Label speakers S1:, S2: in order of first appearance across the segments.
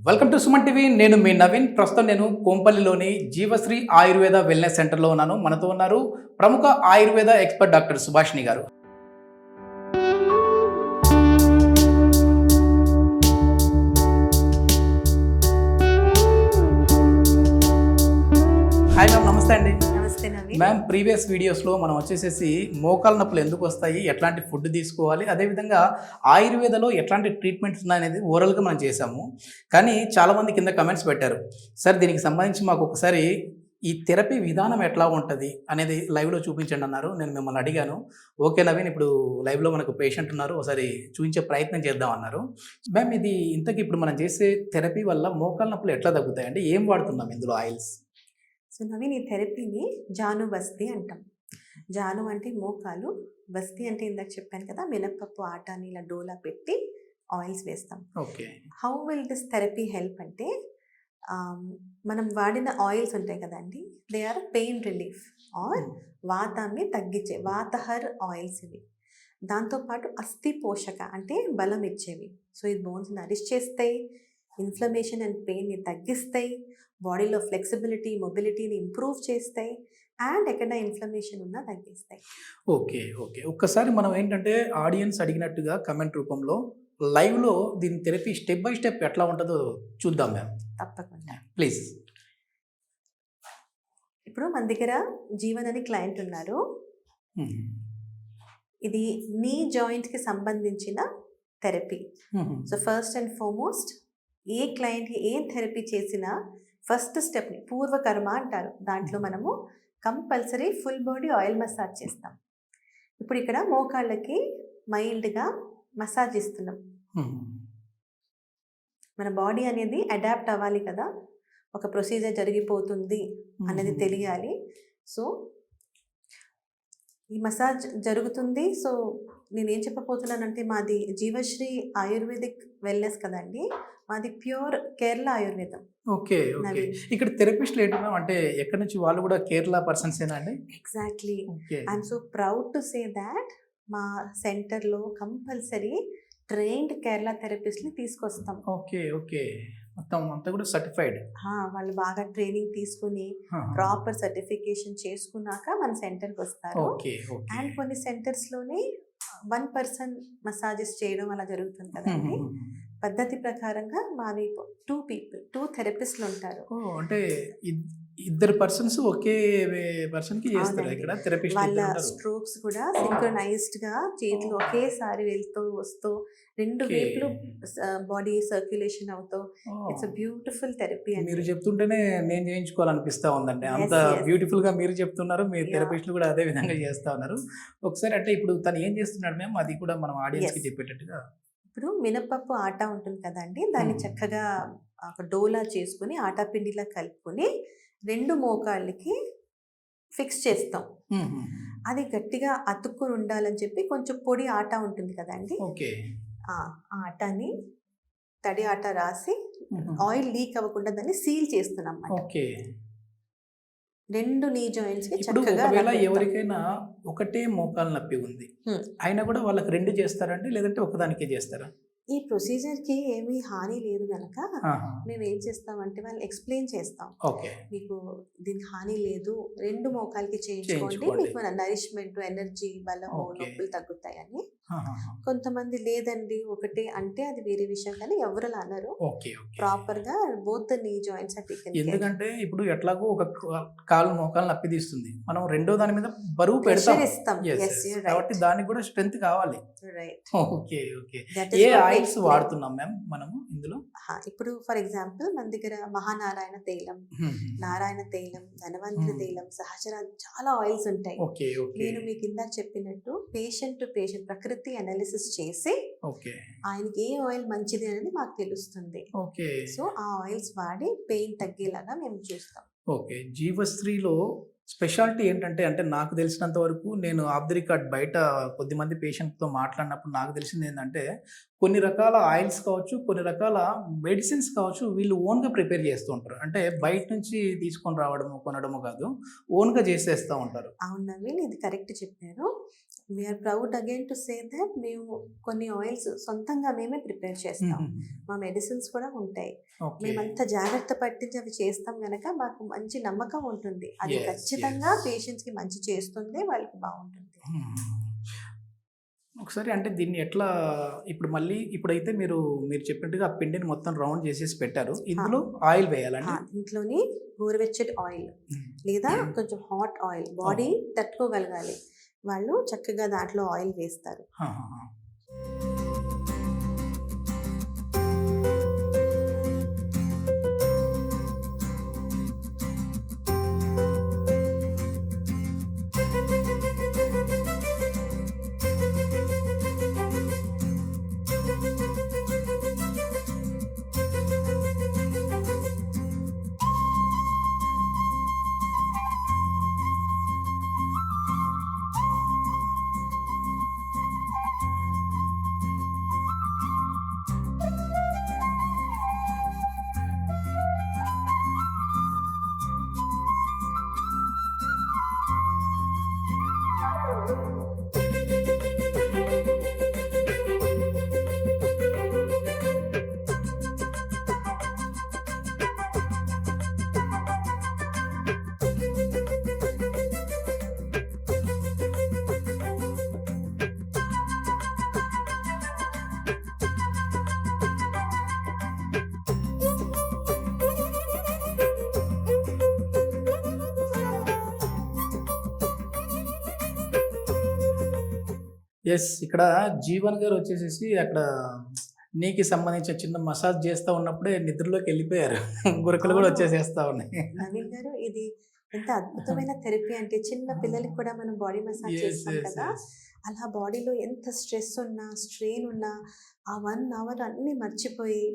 S1: Welcome to Suman TV. నేను మీ నవీన్. ప్రస్తుతం నేను కోంపల్లిలోని జీవశ్రీ ఆయుర్వేద వెల్నెస్ సెంటర్లో ఉన్నాను. మనతో ఉన్నారు ప్రముఖ ఆయుర్వేద ఎక్స్పర్ట్ డాక్టర్ సుభాషిణి గారు. హాయ్ మ్యామ్, నమస్తే అండి.
S2: నమస్తే నవీన్.
S1: మ్యామ్, ప్రీవియస్ వీడియోస్లో మనం వచ్చేసేసి మోకాల నొప్పులు ఎందుకు వస్తాయి, ఎట్లాంటి ఫుడ్ తీసుకోవాలి, అదేవిధంగా ఆయుర్వేదలో ఎట్లాంటి ట్రీట్మెంట్స్ ఉన్నాయనేది ఓవరాల్గా మనం చేసాము. కానీ చాలామంది కింద కమెంట్స్ పెట్టారు, సార్ దీనికి సంబంధించి మాకు ఒకసారి ఈ థెరపీ విధానం ఎట్లా ఉంటుంది అనేది లైవ్లో చూపించండి అన్నారు. నేను మిమ్మల్ని అడిగాను. ఓకే నవీన్, ఇప్పుడు లైవ్లో మనకు పేషెంట్ ఉన్నారు, ఒకసారి చూపించే ప్రయత్నం చేద్దాం అన్నారు. మ్యామ్, ఇది ఇంతకీ ఇప్పుడు మనం చేసే థెరపీ వల్ల మోకాల నొప్పులు ఎట్లా తగ్గుతాయి అంటే ఏం వాడుతున్నాం ఇందులో ఆయిల్స్?
S2: సో నవీన్, ఈ థెరపీని జాను బస్తీ అంటాం. జాను అంటే మోకాలు, బస్తీ అంటే ఇందాక చెప్పాను కదా, మినపప్పు ఆటాని ఇలా డోలా పెట్టి ఆయిల్స్ వేస్తాం.
S1: Okay.
S2: How will this therapy help అంటే మనం వాడిన ఆయిల్స్ ఉంటాయి కదండి, they are pain relief or వాతాన్ని తగ్గించే వాతహర్ ఆయిల్స్ ఇవి. దాంతోపాటు అస్థి పోషక అంటే బలం ఇచ్చేవి. సో ఈ బోన్స్ నరిష్ చేస్తాయి, ఇన్ఫ్లమేషన్ అండ్ పెయిన్ని తగ్గిస్తాయి, బాడీలో ఫ్లెక్సిబిలిటీ మొబిలిటీని ఇంప్రూవ్ చేస్తాయి, అండ్ ఎక్కడ ఇన్ఫ్లమేషన్ ఉన్నా తగ్గిస్తాయి.
S1: ఓకే ఓకే ఒక్కసారి మనం ఏంటంటే ఆడియన్స్ అడిగినట్టుగా కమెంట్ రూపంలో లైవ్లో దీని థెరపీ స్టెప్ బై స్టెప్ ఎట్లా ఉంటుందో చూద్దాం మ్యామ్.
S2: తప్పకుండా.
S1: ప్లీజ్.
S2: ఇప్పుడు మన దగ్గర జీవన్ అని క్లయింట్ ఉన్నారు. ఇది నీ జాయింట్కి సంబంధించిన therapy. So first and foremost ఏ క్లయింట్కి ఏం థెరపీ చేసినా ఫస్ట్ స్టెప్ని పూర్వకర్మ అంటారు. దాంట్లో మనము compulsory full body oil massage చేస్తాం. ఇప్పుడు ఇక్కడ మోకాళ్ళకి మైల్డ్గా మసాజ్ ఇస్తున్నాం. మన బాడీ అనేది అడాప్ట్ అవ్వాలి కదా, ఒక ప్రొసీజర్ జరిగిపోతుంది అనేది తెలియాలి. సో ఈ మసాజ్ జరుగుతుంది. సో నేనేం చెప్పబోతున్నానంటే, మాది జీవశ్రీ ఆయుర్వేదిక్ వెల్నెస్ కదండి, మాది ప్యూర్ కేరళ ఆయుర్వేదం.
S1: Okay okay. ఇక్కడ థెరపిస్ట్లు ఏంటి మ్యామ్, అంటే ఎక్కడి నుంచి వాళ్ళు కూడా కేరళ పర్సన్సేనా అండి?
S2: Exactly.
S1: Okay.
S2: I'm so proud to say that మా సెంటర్లో కంపల్సరీ ట్రైన్డ్ కేరళ థెరపిస్ట్ని తీసుకొస్తాం.
S1: Okay okay. మొత్తం అంతా కూడా సర్టిఫైడ్.
S2: వాళ్ళు బాగా ట్రైనింగ్ తీసుకుని ప్రాపర్ సర్టిఫికేషన్ చేసుకున్నాక మన సెంటర్కి వస్తారు.
S1: Okay okay.
S2: అండ్ కొన్ని సెంటర్స్లోనే 1 పర్సన్ మసాజెస్ చేయడం అలా జరుగుతుంది కదండి. పద్ధతి ప్రకారంగా మావి 2 థెరపిస్ట్లు ఉంటారు.
S1: అంటే ఇద్దరు పర్సన్స్ ఒకే పర్సన్కి చేస్తారు ఇక్కడ థెరపిస్ట్.
S2: వాళ్ళ స్ట్రోక్స్ కూడా సింక్రనైజ్డ్ గా చేతులు ఒకేసారి వెళ్తూ వస్తూ రెండు వైపులు బాడీ సర్క్యులేషన్ అవుతూ ఇట్స్ బ్యూటిఫుల్ థెరపీ.
S1: మీరు చెప్తుంటేనే నేను చేయించుకోవాలనిపిస్తా ఉందండి. అంత బ్యూటిఫుల్ గా మీరు చెప్తున్నారు, మీ థెరపిస్టులు కూడా అదే విధంగా చేస్తా ఉన్నారు. ఒకసారి అంటే ఇప్పుడు తను ఏం చేస్తున్నాడు మేము, అది కూడా మనం ఆడియన్స్ కి చెప్పేటట్టుగా.
S2: ఇప్పుడు మినపప్పు ఆట ఉంటుంది కదండి, దాన్ని చక్కగా ఒక డోలా చేసుకుని ఆటా పిండిలా కలుపుకొని 2 మోకాళ్ళకి ఫిక్స్ చేస్తాం. అది గట్టిగా అతుక్కుని ఉండాలని చెప్పి కొంచెం పొడి ఆట ఉంటుంది కదండి, ఆ ఆటాని తడి ఆట రాసి ఆయిల్ లీక్ అవ్వకుండా దాన్ని సీల్ చేస్తున్నాం. 2 నీ జాయింట్స్ కి చక్కగా.
S1: ఒకవేళ ఎవరికైనా ఒకటే మోకాలు నొప్పి ఉంది అయినా కూడా వాళ్ళకి 2 చేస్తారండి, లేదంటే ఒకదానికే చేస్తారా?
S2: ఈ ప్రొసీజర్కి ఏమీ హాని లేదు కనుక మేము ఏం చేస్తామంటే వాళ్ళు ఎక్స్ప్లెయిన్ చేస్తాం, మీకు దీనికి హాని లేదు, 2 మోకాలకి చేయించుకోండి, మీకు మన నరిష్మెంట్ ఎనర్జీ బలము నొప్పులు తగ్గుతాయని. కొంతమంది లేదండి ఒకటే అంటే అది వేరే విషయం, కానీ ఎవరు అనరు. ప్రాపర్ గా బోత్ నీ జాయింట్స్.
S1: ఎందుకంటే ఇప్పుడు ఎట్లాగో ఒక కాలు మోకాలు నొప్పి తీస్తుంది, మనం రెండో దాని మీద బరువు పెడతాం కాబట్టి దానికి కూడా స్ట్రెంత్ కావాలి. Okay okay. ఏ ఆయిల్స్ వాడుతున్నాం మ్యామ్ మనము ఇందులో?
S2: ఇప్పుడు ఫర్ ఎగ్జాంపుల్ మన దగ్గర మహానారాయణ తైలం, నారాయణ తైలం, ధనవంతరి తైలం, సహచర చాలా ఆయిల్స్ ఉంటాయి. నేను మీకు ఇందాక చెప్పినట్టు పేషెంట్ టు పేషెంట్ ప్రకృతి అనాలిసిస్ చేసి ఆయనకి ఏ ఆయిల్ మంచిది అనేది మాకు తెలుస్తుంది. సో ఆ ఆయిల్స్ వాడి పెయిన్ తగ్గేలాగా మేము చూస్తాం.
S1: ఓకే. జీవశ్రీలో స్పెషాలిటీ ఏంటంటే, అంటే నాకు తెలిసినంత వరకు, నేను ఆఫ్ ది రికార్డ్ బయట కొద్దిమంది పేషెంట్తో మాట్లాడినప్పుడు నాకు తెలిసింది ఏంటంటే, కొన్ని రకాల ఆయిల్స్ కావచ్చు, కొన్ని రకాల మెడిసిన్స్ కావచ్చు, వీళ్ళు ఓన్గా ప్రిపేర్ చేస్తూ ఉంటారు. అంటే బయట నుంచి తీసుకొని రావడము కొనడము కాదు, ఓన్గా చేసేస్తూ ఉంటారు.
S2: అవును నవీన్, ఇది కరెక్ట్ చెప్పారు. We're proud again to say that మేము కొన్ని ఆయిల్స్ సొంతంగా మేమే ప్రిపేర్ చేస్తాం. మా మెడిసిన్స్ కూడా ఉంటాయి.
S1: ఓకే.
S2: మేమంత జాగ్రత్త పట్టించి అవి చేస్తాం గనక మాకు మంచి నమ్మకం ఉంటుంది. అది
S1: Yes,
S2: ఖచ్చితంగా
S1: yes.
S2: పేషెంట్స్‌కి మంచి చేస్తుంది. వాళ్ళకి బావుంటుంది.
S1: ఒకసారి అంటే దీన్ని ఎట్లా ఇప్పుడు మళ్ళీ ఇప్పుడైతే మీరు చెప్పినట్టుగా ఆ పిండిని మొత్తం రౌండ్ చేసేసి పెట్టారు. ఇందులో ఆయిల్ వేయాలండి?
S2: ఇంట్లోని గోరువెచ్చటి ఆయిల్ లేదా కొంచెం హాట్ ఆయిల్ బాడీ తట్టుకోగలగాలి. వాళ్ళు చక్కగా దాంట్లో ఆయిల్ వేస్తారు.
S1: ఆహాహా. ఎస్, ఇక్కడ జీవన్ గారు వచ్చేసేసి అక్కడ నీకు సంబంధించిన చిన్న మసాజ్ చేస్తా ఉన్నప్పుడే నిద్రలోకి వెళ్ళిపోయారు. గురకలు కూడా
S2: అవును.
S1: వచ్చేసేస్తా ఉన్నాయి.
S2: నవీన్ గారు ఇది ఎంత అద్భుతమైన థెరపీ అంటే చిన్న పిల్లలకి కూడా మనం బాడీ మసాజ్
S1: Yes,
S2: చేస్తాం
S1: yes,
S2: కదా.
S1: yes.
S2: అలా బాడీలో ఎంత స్ట్రెస్ ఉన్నా స్ట్రెయిన్ ఉన్నా ఆ 1 అవర్ అన్ని మర్చిపోయి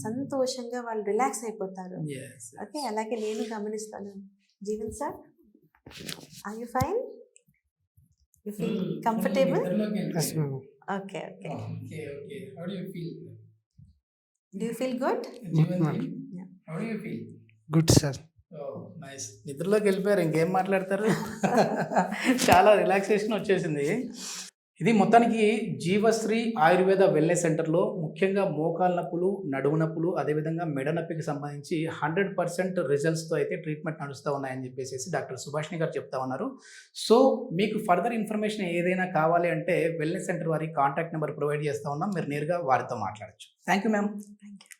S2: సంతోషంగా వాళ్ళు రిలాక్స్ అయిపోతారు.
S1: Yes, yes.
S2: ఓకే, అలాగే నేను గమనిస్తాను. Jeevan sir, are you fine? You feel comfortable?
S3: Yes, ma'am.
S2: Okay okay.
S1: Okay, okay. How do you feel?
S2: Do you feel good?
S1: Jeevan
S3: ma'am.
S1: జీ, how do you feel?
S3: Good, sir.
S1: Oh, nice. నిద్రలోకి వెళ్ళిపోయారు, ఇంకేం మాట్లాడతారు. చాలా relaxation వచ్చేసింది. ఇది మొత్తానికి జీవశ్రీ Ayurveda wellness సెంటర్లో ముఖ్యంగా మోకాలు నొప్పులు, నడుము నొప్పులు, అదేవిధంగా మెడ నొప్పికి సంబంధించి 100% రిజల్ట్స్తో అయితే ట్రీట్మెంట్ నడుస్తూ ఉన్నాయని చెప్పేసి డాక్టర్ సుభాషిణి గారు చెప్తా ఉన్నారు. సో మీకు ఫర్దర్ ఇన్ఫర్మేషన్ ఏదైనా కావాలి అంటే వెల్నెస్ సెంటర్ వారి కాంటాక్ట్ నెంబర్ ప్రొవైడ్ చేస్తూ ఉన్నాం. మీరు నేరుగా వారితో మాట్లాడచ్చు. Thank you ma'am.
S2: Thank you.